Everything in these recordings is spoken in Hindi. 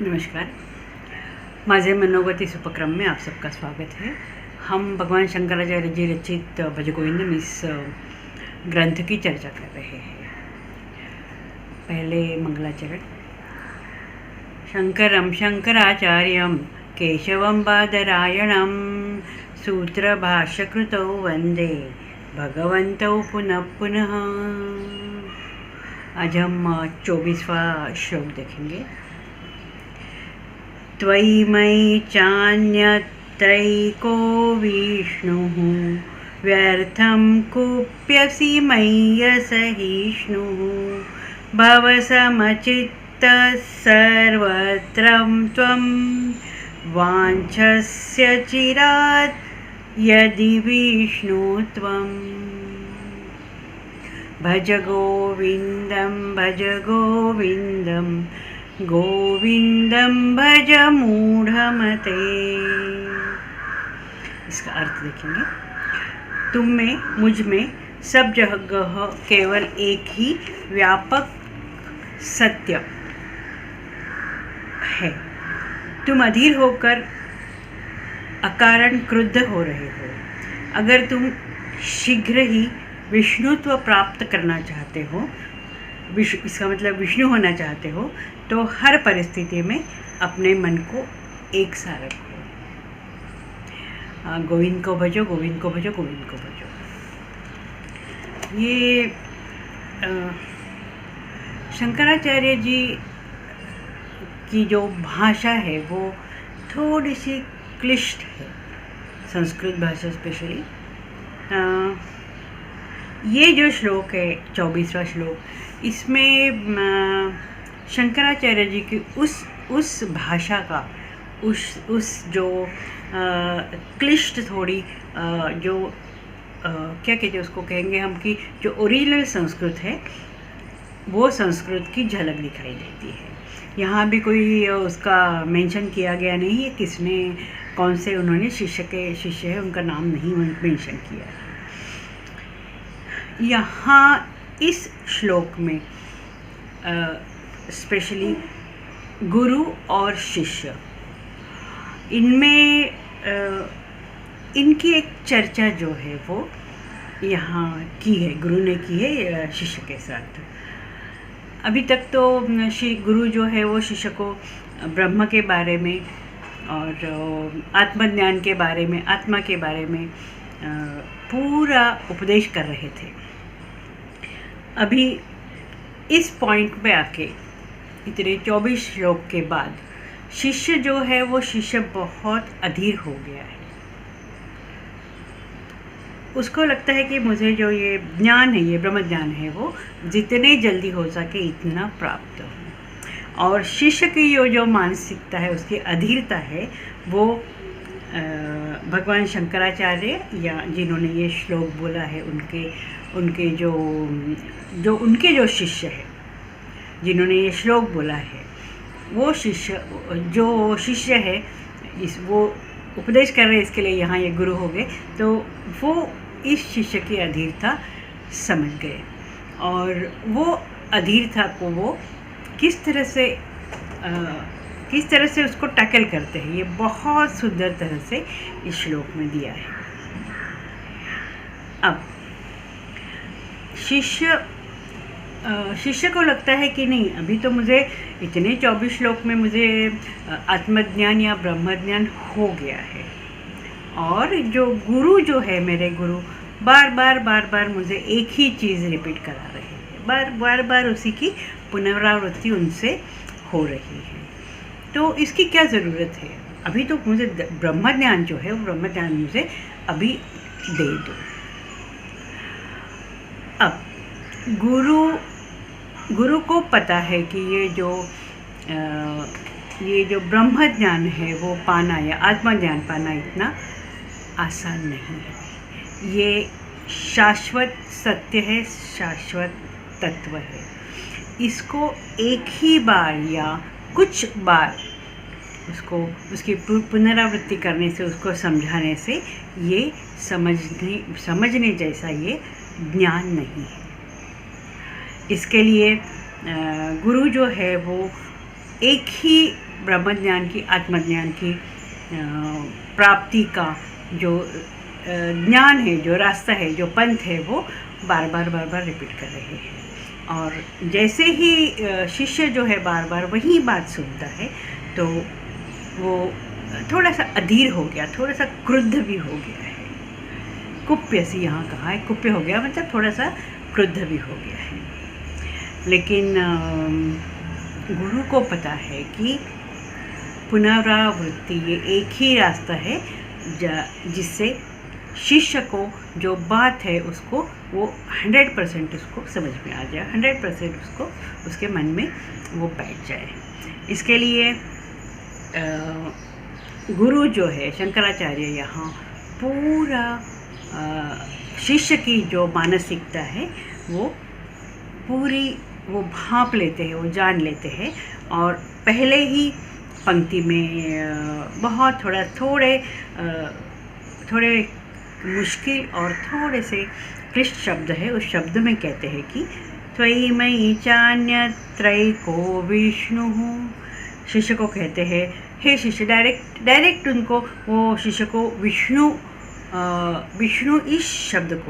नमस्कार। माझे मनोगत इस उपक्रम में आप सबका स्वागत है। हम भगवान शंकराचार्य जी रचित भजगोविंदम इस ग्रंथ की चर्चा कर रहे हैं। पहले मंगलाचरण। शंकरं शंकराचार्यं केशवं बादरायणं सूत्रभाष्यकृतौ वंदे भगवन्तौ पुनः पुनः। आज हम 24वां श्लोक देखेंगे। त्वयि मयि चान्यत्रैको विष्णुः व्यर्थं कुप्यसि मय्यसहिष्णुः भवसमचित्तः सर्वत्र त्वं वाञ्छस्य चिरात् यदि विष्णु त्वं। भज गोविन्दं गोविन्दं भज मूढ़मते। इसका अर्थ देखेंगे। तुम में, मुझ में, सब जगह केवल एक ही व्यापक सत्य है। तुम अधीर होकर अकारण क्रुद्ध हो रहे हो। अगर तुम शीघ्र ही विष्णुत्व प्राप्त करना चाहते हो, इसका मतलब विष्णु होना चाहते हो, तो हर परिस्थिति में अपने मन को एक सा रखो। गोविंद को भजो, गोविंद को भजो, गोविंद को भजो। ये शंकराचार्य जी की जो भाषा है वो थोड़ी सी क्लिष्ट है, संस्कृत भाषा स्पेशली। ये जो श्लोक है 24वां श्लोक, इसमें शंकराचार्य जी की उस भाषा का उस जो क्लिष्ट थोड़ी जो क्या कहते हैं उसको, कहेंगे हम कि जो ओरिजिनल संस्कृत है वो संस्कृत की झलक दिखाई देती है। यहाँ भी कोई उसका मेंशन किया गया नहीं है, किसने कौन से उन्होंने शिष्य है उनका नाम नहीं मेंशन किया है। यहाँ इस श्लोक में स्पेशली गुरु और शिष्य, इनमें इनकी एक चर्चा जो है वो यहाँ की है, गुरु ने की है शिष्य के साथ। अभी तक तो गुरु जो है वो शिष्य को ब्रह्म के बारे में और आत्मज्ञान के बारे में, आत्मा के बारे में पूरा उपदेश कर रहे थे। अभी इस पॉइंट पे आके इतने 24 श्लोक के बाद शिष्य जो है वो शिष्य बहुत अधीर हो गया है। उसको लगता है कि मुझे जो ये ज्ञान है, ये ब्रह्म ज्ञान है, वो जितने जल्दी हो सके इतना प्राप्त हो। और शिष्य की जो मानसिकता है, उसकी अधीरता है, वो भगवान शंकराचार्य या जिन्होंने ये श्लोक बोला है उनके जो शिष्य है, जिन्होंने ये श्लोक बोला है, वो शिष्य है, वो उपदेश कर रहे हैं, इसके लिए यहाँ ये गुरु हो गए। तो वो इस शिष्य की अधीरता समझ गए और वो अधीरता को वो किस तरह से उसको टैकल करते हैं, ये बहुत सुंदर तरह से इस श्लोक में दिया है। अब शिष्य को लगता है कि नहीं, अभी तो मुझे इतने 24 श्लोक में मुझे आत्मज्ञान या ब्रह्मज्ञान हो गया है, और जो गुरु जो है, मेरे गुरु बार बार मुझे एक ही चीज़ रिपीट करा रहे हैं, बार उसी की पुनरावृत्ति उनसे हो रही है। तो इसकी क्या ज़रूरत है? अभी तो मुझे ब्रह्मज्ञान जो है वो ब्रह्मज्ञान मुझे अभी दे दो। अब गुरु को पता है कि ये जो ब्रह्म ज्ञान है वो पाना या आत्मज्ञान पाना इतना आसान नहीं है। ये शाश्वत सत्य है, शाश्वत तत्व है। इसको एक ही बार या कुछ बार उसकी पुनरावृत्ति करने से, उसको समझाने से ये समझने जैसा ये ज्ञान नहीं है। इसके लिए गुरु जो है वो एक ही ब्रह्मज्ञान की, आत्मज्ञान की प्राप्ति का जो ज्ञान है, जो रास्ता है, जो पंथ है, वो बार बार रिपीट कर रहे हैं। और जैसे ही शिष्य जो है बार बार वही बात सुनता है तो वो थोड़ा सा अधीर हो गया, थोड़ा सा क्रुद्ध भी हो गया है। कुप्य सी यहाँ कहा है, कुप्य हो गया मतलब थोड़ा सा क्रुद्ध भी हो गया है। लेकिन गुरु को पता है कि पुनरावृत्ति ये एक ही रास्ता है जिससे शिष्य को जो बात है उसको वो 100% उसको समझ में आ जाए, 100% उसको उसके मन में वो बैठ जाए। इसके लिए गुरु जो है शंकराचार्य यहाँ पूरा शिष्य की जो मानसिकता है वो पूरी वो भांप लेते हैं, वो जान लेते हैं। और पहले ही पंक्ति में बहुत थोड़े मुश्किल और थोड़े से क्लिष्ट शब्द है, उस शब्द में कहते हैं कि त्वयि मयि चान्यत्रैको विष्णु। शिष्य को कहते हैं, हे शिष्य, डायरेक्ट उनको वो शिष्य को विष्णु इस शब्द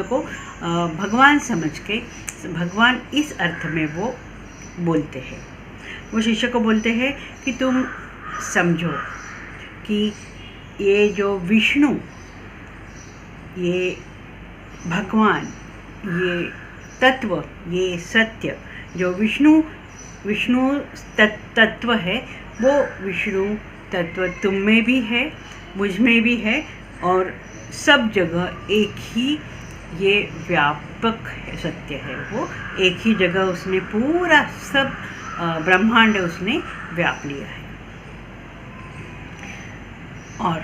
को भगवान समझ के, भगवान इस अर्थ में वो बोलते हैं। वो शिष्य को बोलते हैं कि तुम समझो कि ये जो विष्णु, ये भगवान, ये तत्व, ये सत्य, जो विष्णु तत्व है, वो विष्णु तत्व तुम में भी है, मुझ में भी है, और सब जगह एक ही ये व्यापक है, सत्य है। वो एक ही जगह उसने पूरा सब ब्रह्मांड उसने व्याप लिया है। और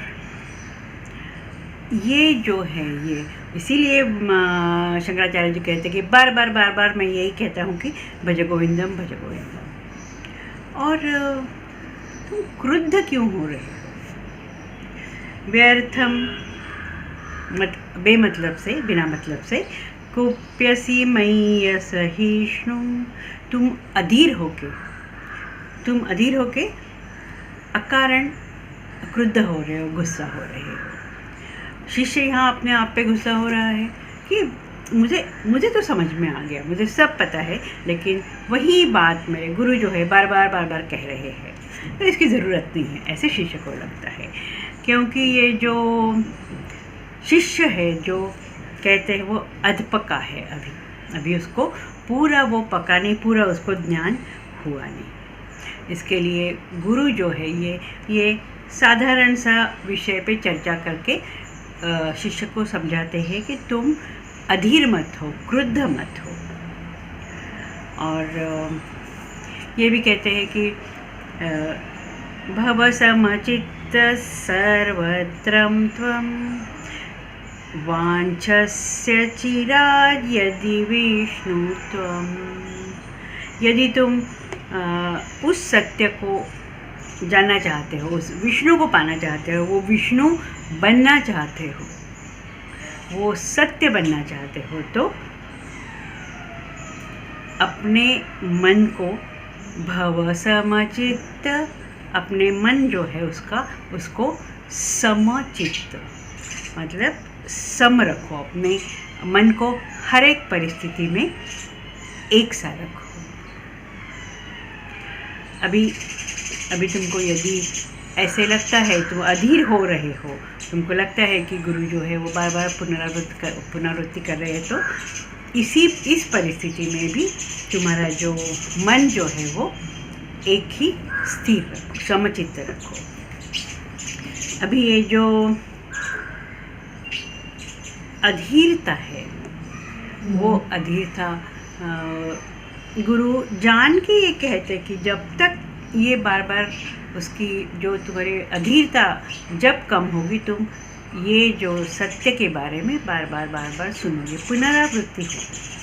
ये जो है, ये इसीलिए शंकराचार्य जी कहते हैं कि बार बार मैं यही कहता हूँ कि भज गोविंदम भज गोविंदम। और तुम क्रुद्ध क्यों हो रहे हो? व्यर्थम बेमतलब से, बिना मतलब से, कुप्यसी मयि सहिष्णु, तुम अधीर होके अकारण क्रुद्ध हो रहे हो, गुस्सा हो रहे हो। शिष्य यहाँ अपने आप पे गुस्सा हो रहा है कि मुझे तो समझ में आ गया, मुझे सब पता है, लेकिन वही बात मेरे गुरु जो है बार बार कह रहे हैं, तो इसकी ज़रूरत नहीं है, ऐसे शिष्य को लगता है। क्योंकि ये जो शिष्य है जो कहते हैं वो अधपका है, अभी उसको पूरा वो पका नहीं, पूरा उसको ज्ञान हुआ नहीं। इसके लिए गुरु जो है ये साधारण सा विषय पे चर्चा करके शिष्य को समझाते हैं कि तुम अधीर मत हो, क्रुद्ध मत हो। और ये भी कहते हैं कि भव समचित्त सर्वत्रं त्वं वाञ्छस्य चिरात् यदि विष्णु त्वं। यदि तुम उस सत्य को जानना चाहते हो, उस विष्णु को पाना चाहते हो, वो विष्णु बनना चाहते हो, वो सत्य बनना चाहते हो, तो अपने मन को भव समचित्त, अपने मन जो है उसको समचित्त मतलब सम रखो, अपने मन को हर एक परिस्थिति में एक सा रखो। अभी तुमको यदि ऐसे लगता है, तुम अधीर हो रहे हो, तुमको लगता है कि गुरु जो है वो बार बार पुनरावृत्ति कर रहे हैं, तो इस परिस्थिति में भी तुम्हारा जो मन जो है वो एक ही स्थिर रखो, समचित्त रखो। अभी ये जो अधीरता है, वो अधीरता गुरु जान के ये कहते कि जब तक ये बार बार उसकी जो तुम्हारी अधीरता जब कम होगी, तुम ये जो सत्य के बारे में बार बार सुनोगे, पुनरावृत्ति होगी।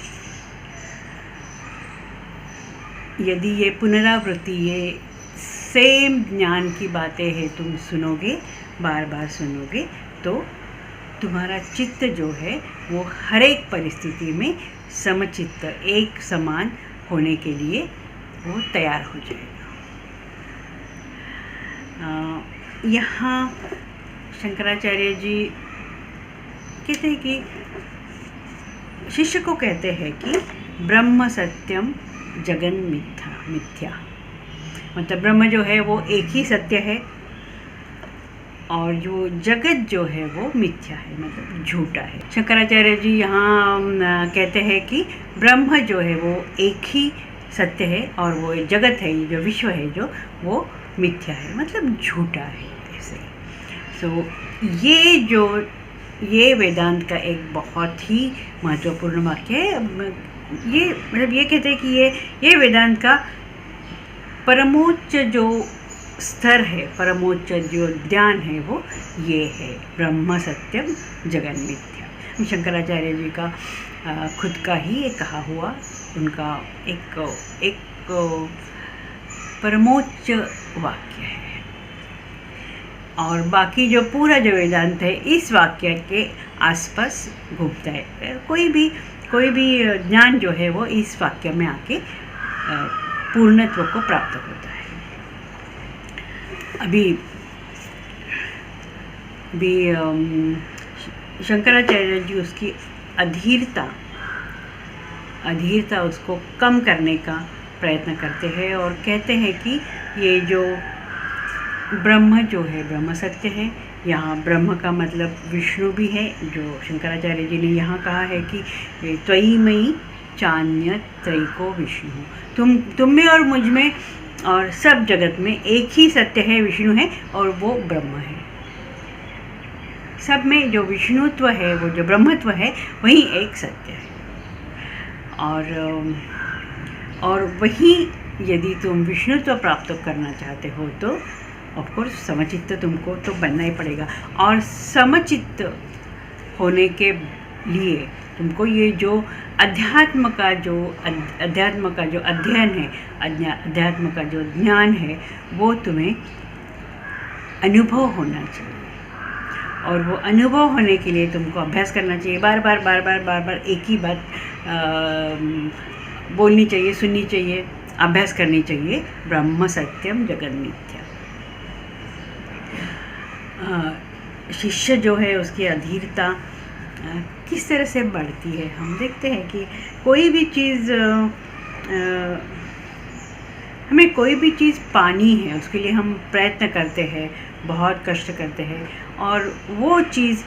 यदि ये पुनरावृत्ति, ये सेम ज्ञान की बातें हैं, तुम सुनोगे, बार बार सुनोगे, तो तुम्हारा चित्त जो है वो हर एक परिस्थिति में समचित्त, एक समान होने के लिए वो तैयार हो जाएगा। यहाँ शंकराचार्य जी कहते हैं कि शिष्य को कहते हैं कि ब्रह्म सत्यम जगन मिथ्या, मतलब ब्रह्म जो है वो एक ही सत्य है और जो जगत जो है वो मिथ्या है, मतलब झूठा है। शंकराचार्य जी यहाँ कहते हैं कि ब्रह्म जो है वो एक ही सत्य है और वो जगत है, जो विश्व है जो वो मिथ्या है, मतलब झूठा है ऐसे। सो ये वेदांत का एक बहुत ही महत्वपूर्ण वाक्य है। ये मतलब ये कहते हैं कि ये वेदांत का परमोच्च जो स्तर है, परमोच्च जो ज्ञान है वो ये है, ब्रह्म सत्यम जगन मिथ्या। शंकराचार्य जी का खुद का ही एक कहा हुआ उनका एक परमोच्च वाक्य है। और बाकी जो पूरा जो वेदांत है इस वाक्य के आसपास घूमता है। कोई भी ज्ञान जो है वो इस वाक्य में आके पूर्णत्व को प्राप्त होता है। अभी शंकराचार्य जी उसकी अधीरता उसको कम करने का प्रयत्न करते हैं और कहते हैं कि ये जो ब्रह्म जो है ब्रह्म सत्य है। यहाँ ब्रह्म का मतलब विष्णु भी है, जो शंकराचार्य जी ने यहाँ कहा है कि त्वयि मयि चान्य त्रैको विष्णु, तुम में और मुझ में और सब जगत में एक ही सत्य है, विष्णु है और वो ब्रह्म है। सब में जो विष्णुत्व है, वो जो ब्रह्मत्व है, वही एक सत्य है। और वही यदि तुम विष्णुत्व प्राप्त करना चाहते हो तो ऑफकोर्स समचित्त तुमको तो बनना ही पड़ेगा। और समचित्त होने के लिए तुमको ये जो अध्यात्म का जो अध्ययन है, अध्यात्म का जो ज्ञान है, वो तुम्हें अनुभव होना चाहिए। और वो अनुभव होने के लिए तुमको अभ्यास करना चाहिए, बार बार एक ही बात बोलनी चाहिए, सुननी चाहिए, अभ्यास करनी चाहिए। ब्रह्म सत्यम जगन मिथ्या। शिष्य जो है उसकी अधीरता किस तरह से बढ़ती है। हम देखते हैं कि कोई भी चीज़ हमें कोई भी चीज़ पानी है, उसके लिए हम प्रयत्न करते हैं, बहुत कष्ट करते हैं और वो चीज़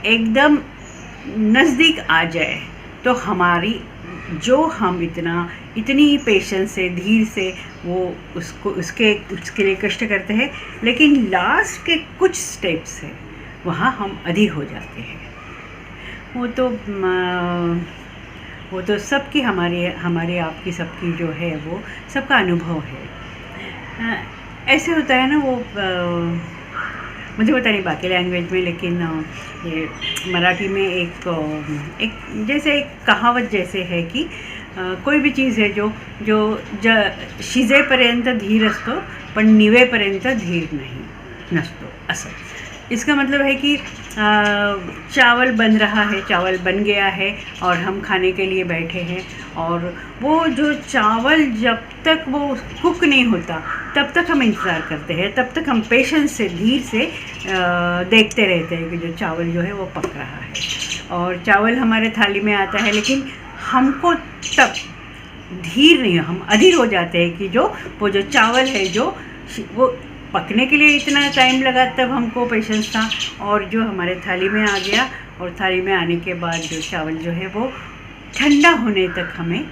एकदम नज़दीक आ जाए तो हमारी जो हम इतनी पेशेंस से, धीर से वो उसके लिए कष्ट करते हैं, लेकिन लास्ट के कुछ स्टेप्स हैं वहाँ हम अधीर हो जाते हैं। वो तो सबकी हमारे आपकी सबकी जो है वो सबका अनुभव है। ऐसे होता है ना, वो मुझे पता नहीं बाकी लैंग्वेज में, लेकिन ये मराठी में एक जैसे एक कहावत जैसे है कि कोई भी चीज़ है जो शिजेपर्यंत धीर असतो पण निवेपर्यंत धीर नहीं नसतो असं। इसका मतलब है कि चावल बन रहा है, चावल बन गया है और हम खाने के लिए बैठे हैं, और वो जो चावल जब तक वो कुक नहीं होता तब तक हम इंतज़ार करते हैं, तब तक हम पेशेंस से, धीर से देखते रहते हैं कि जो चावल जो है वो पक रहा है। और चावल हमारे थाली में आता है, लेकिन हमको तब धीर नहीं, हम अधीर हो जाते हैं कि वो जो चावल है वो पकने के लिए इतना टाइम लगा, तब हमको पेशेंस था, और जो हमारे थाली में आ गया, और थाली में आने के बाद जो चावल जो है वो ठंडा होने तक हमें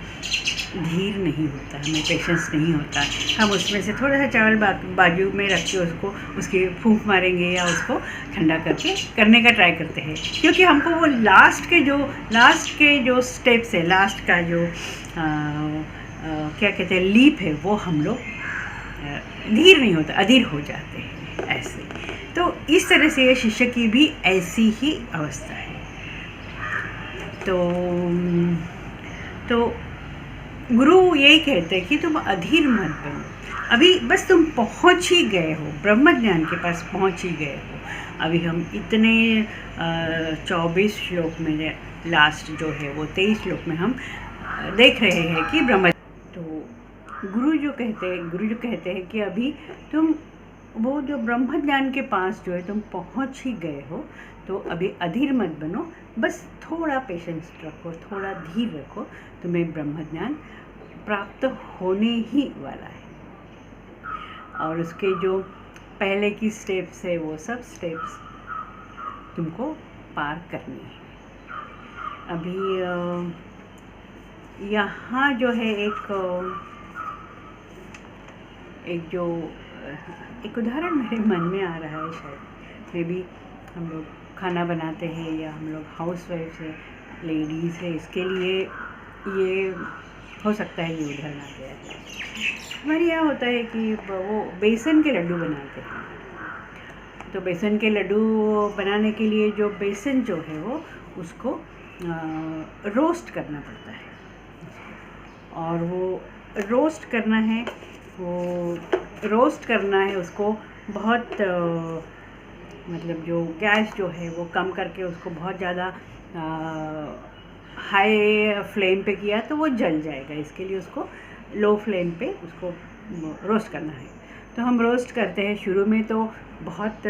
धीर नहीं होता, हमें पेशेंस नहीं होता। हम उसमें से थोड़ा सा चावल बाजू में रख के उसकी फूंक मारेंगे या उसको ठंडा करने का ट्राई करते हैं, क्योंकि हमको वो लास्ट के जो स्टेप्स है, लास्ट का जो क्या कहते हैं लीप है, वो हम लोग धीर नहीं होता, अधीर हो जाते हैं ऐसे। तो इस तरह से ये शिष्य की भी ऐसी ही अवस्था है। तो गुरु यही कहते हैं कि तुम अधीर मत बनो, अभी बस तुम पहुंच ही गए हो, ब्रह्म ज्ञान के पास पहुंच ही गए हो। अभी हम इतने 24 श्लोक में, लास्ट जो है वो 23 श्लोक में हम देख रहे हैं कि ब्रह्म, तो गुरु जो कहते हैं कि अभी तुम वो जो ब्रह्म ज्ञान के पास जो है तुम पहुंच ही गए हो, तो अभी अधीर मत बनो, बस थोड़ा पेशेंस रखो, थोड़ा धीर रखो, तुम्हें ब्रह्म ज्ञान प्राप्त होने ही वाला है। और उसके जो पहले की स्टेप्स है वो सब स्टेप्स तुमको पार करनी है। अभी यहाँ जो है एक उदाहरण मेरे मन में आ रहा है, शायद मे बी हम लोग खाना बनाते हैं या हम लोग हाउस वाइफ है, लेडीज़ है, इसके लिए ये हो सकता है ये उदाहरण आ गया है। हमारे यहाँ होता है कि वो बेसन के लड्डू बनाते हैं। तो बेसन के लड्डू बनाने के लिए जो बेसन जो है वो उसको रोस्ट करना पड़ता है, और वो रोस्ट करना है उसको बहुत मतलब जो गैस जो है वो कम करके उसको बहुत ज़्यादा हाई फ्लेम पे किया तो वो जल जाएगा, इसके लिए उसको लो फ्लेम पे उसको रोस्ट करना है। तो हम रोस्ट करते हैं, शुरू में तो बहुत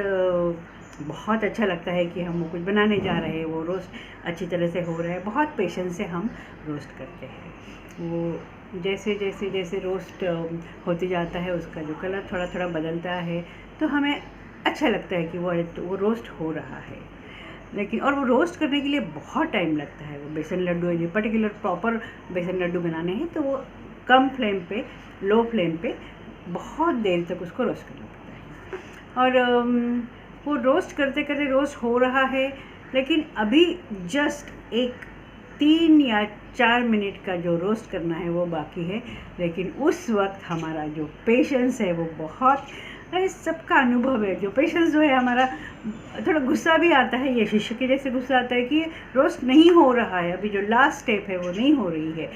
अच्छा लगता है कि हम वो कुछ बनाने जा रहे हैं, वो रोस्ट अच्छी तरह से हो रहा है, बहुत पेशेंस से हम रोस्ट करते हैं। वो जैसे रोस्ट होते जाता है उसका जो कलर थोड़ा थोड़ा बदलता है, तो हमें अच्छा लगता है कि वो रोस्ट हो रहा है। लेकिन और वो रोस्ट करने के लिए बहुत टाइम लगता है। वो बेसन लड्डू जो पर्टिकुलर प्रॉपर बेसन लड्डू बनाने हैं तो वो कम फ्लेम पे, लो फ्लेम पे बहुत देर तक उसको रोस्ट करना पड़ता है। और वो रोस्ट करते करते रोस्ट हो रहा है, लेकिन अभी जस्ट 3 या 4 मिनट का जो रोस्ट करना है वो बाकी है। लेकिन उस वक्त हमारा जो पेशेंस है वो बहुत, सबका अनुभव है, जो पेशेंस जो है हमारा, थोड़ा गुस्सा भी आता है, ये शिष्य के जैसे गुस्सा आता है कि रोस्ट नहीं हो रहा है, अभी जो लास्ट स्टेप है वो नहीं हो रही है,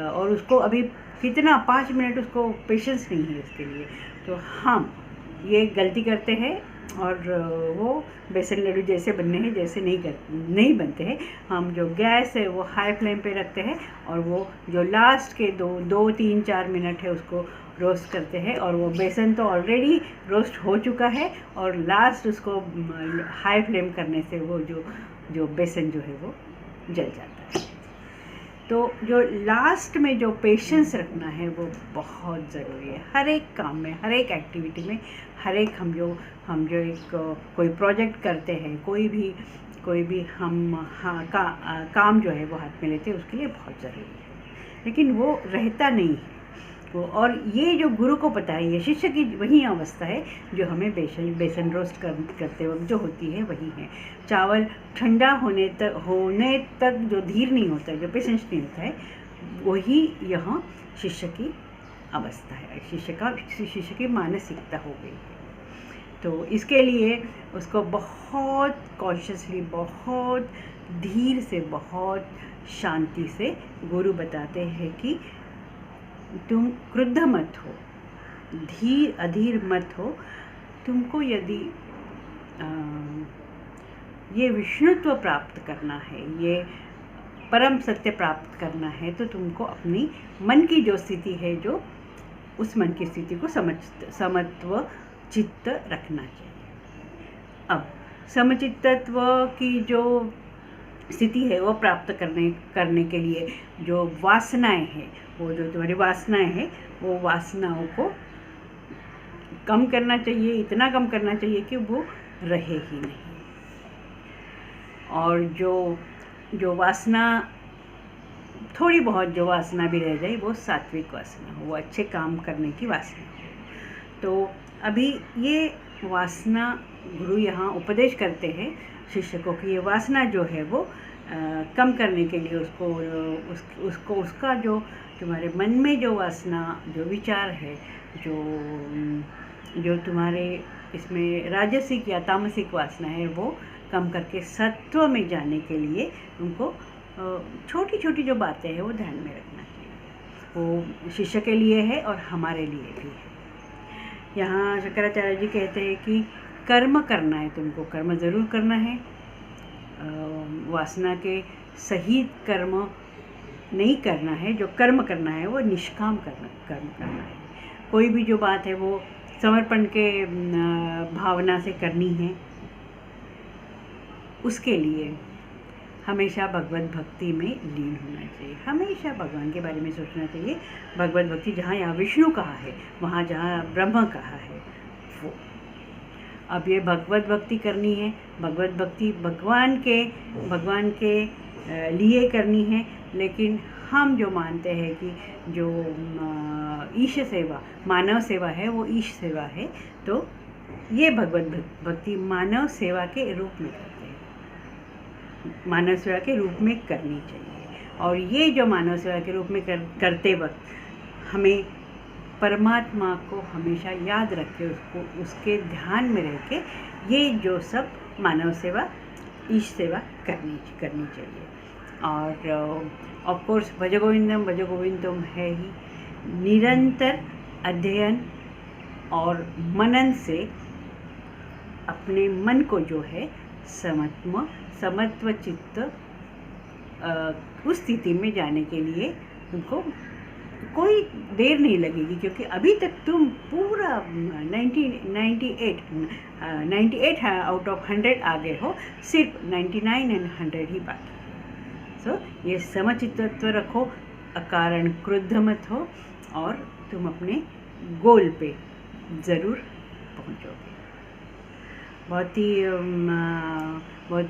और उसको अभी कितना 5 मिनट उसको पेशेंस नहीं है इसके लिए। तो हम ये गलती करते हैं, और वो बेसन लड्डू जैसे बनने हैं जैसे नहीं बनते हैं। हम जो गैस है वो हाई फ्लेम पे रखते हैं, और वो जो लास्ट के 2, 3, 4 मिनट है उसको रोस्ट करते हैं, और वो बेसन तो ऑलरेडी रोस्ट हो चुका है, और लास्ट उसको हाई फ्लेम करने से वो जो बेसन जो है वो जल जाता है। तो जो लास्ट में जो पेशेंस रखना है वो बहुत ज़रूरी है, हर एक काम में, हर एक एक्टिविटी में, हर एक हम जो एक कोई प्रोजेक्ट करते हैं, कोई भी हम काम जो है वो हाथ में लेते हैं, उसके लिए बहुत ज़रूरी है। लेकिन वो रहता नहीं है वो, और ये जो गुरु को पता है, ये शिष्य की वही अवस्था है जो हमें बेसन रोस्ट करते वक्त जो होती है वही है। चावल ठंडा होने तक जो धीर नहीं होता है, जो पेशेंस नहीं होता है, वही यहाँ शिष्य की अवस्था है, शिष्य की मानसिकता हो गई है। तो इसके लिए उसको बहुत कॉन्शियसली, बहुत धीर से, बहुत शांति से गुरु बताते हैं कि तुम क्रुद्ध मत हो, अधीर मत हो। तुमको यदि ये विष्णुत्व प्राप्त करना है, ये परम सत्य प्राप्त करना है, तो तुमको अपनी मन की जो स्थिति है, जो उस मन की स्थिति को समत्व चित्त रखना चाहिए। अब समचित्तत्व की जो स्थिति है वो प्राप्त करने के लिए जो वासनाएं हैं, वो जो तुम्हारी वासनाएं हैं, वो वासनाओं को कम करना चाहिए, इतना कम करना चाहिए कि वो रहे ही नहीं। और जो वासना, थोड़ी बहुत जो वासना भी रह जाए, वो सात्विक वासना हो, वो अच्छे काम करने की वासना हो। तो अभी ये वासना गुरु यहाँ उपदेश करते हैं शिष्य को कि ये वासना जो है वो कम करने के लिए उसका जो तुम्हारे मन में जो वासना, जो विचार है, जो तुम्हारे इसमें राजसिक या तामसिक वासना है, वो कम करके सत्व में जाने के लिए उनको छोटी छोटी जो बातें हैं वो ध्यान में रखना चाहिए। वो शिष्य के लिए है और हमारे लिए भी है। यहाँ शंकराचार्य जी कहते हैं कि कर्म करना है, तुमको कर्म ज़रूर करना है, वासना के सही कर्म नहीं करना है, जो कर्म करना है वो निष्काम कर्म करना है। कोई भी जो बात है वो समर्पण के भावना से करनी है। उसके लिए हमेशा भगवत भक्ति में लीन होना चाहिए, हमेशा भगवान के बारे में सोचना चाहिए। भगवत भक्ति जहाँ यहाँ विष्णु कहा है, वहाँ जहाँ ब्रह्म कहा है, वो अब ये भगवत भक्ति करनी है। भगवत भक्ति भगवान के लिए करनी है। लेकिन हम जो मानते हैं कि जो ईश सेवा मानव सेवा है वो ईश सेवा है, तो ये भगवत भक्ति मानव सेवा के रूप में करते हैं, मानव सेवा के रूप में करनी चाहिए। और ये जो मानव सेवा के रूप में करते वक्त हमें परमात्मा को हमेशा याद रख के उसके ध्यान में रह के ये जो सब मानव सेवा ईश सेवा करनी चाहिए। और ऑफ कोर्स भज गोविंदम है ही। निरंतर अध्ययन और मनन से अपने मन को जो है समत्व चित्त उस स्थिति में जाने के लिए तुमको कोई देर नहीं लगेगी, क्योंकि अभी तक तुम पूरा 98 आउट ऑफ 100 आ गए हो, सिर्फ 99 और 100 ही बाकी। सो ये समचित्तत्व रखो, अकारण क्रुद्ध मत हो, और तुम अपने गोल पे ज़रूर पहुंचोगे। बहुत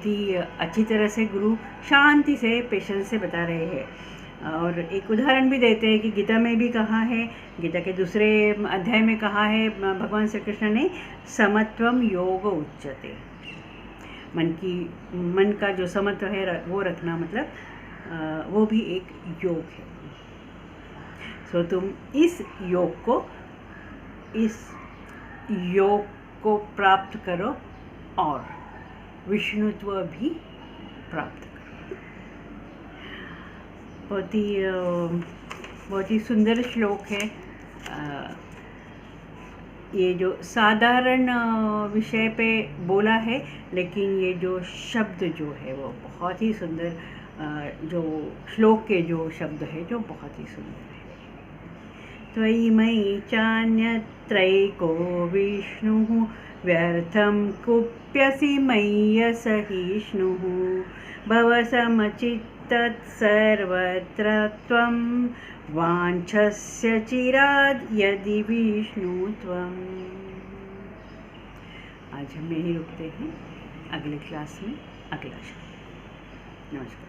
ही अच्छी तरह से गुरु शांति से पेशेंस से बता रहे हैं। और एक उदाहरण भी देते हैं कि गीता में भी कहा है, गीता के दूसरे अध्याय में कहा है भगवान श्री कृष्ण ने, समत्वम योग उच्यते। मन का जो समत्व है वो रखना, मतलब वो भी एक योग है। सो तुम इस योग को प्राप्त करो और विष्णुत्व भी प्राप्त करो। बहुत ही सुंदर श्लोक है। ये जो साधारण विषय पे बोला है, लेकिन ये जो शब्द जो है वो बहुत ही सुंदर, जो श्लोक के जो शब्द है जो बहुत ही सुंदर है। त्वयि मयि चान्यत्रैको विष्णुः व्यर्थं कुप्यसि मय्यसहिष्णुः भवसमचित्तत् सर्वत्र त्वं वाञ्छस्य चिराद् यदि विष्णु त्वम्। आज हम यहीं रुकते हैं, अगले क्लास में अगला शब्द। नमस्कार।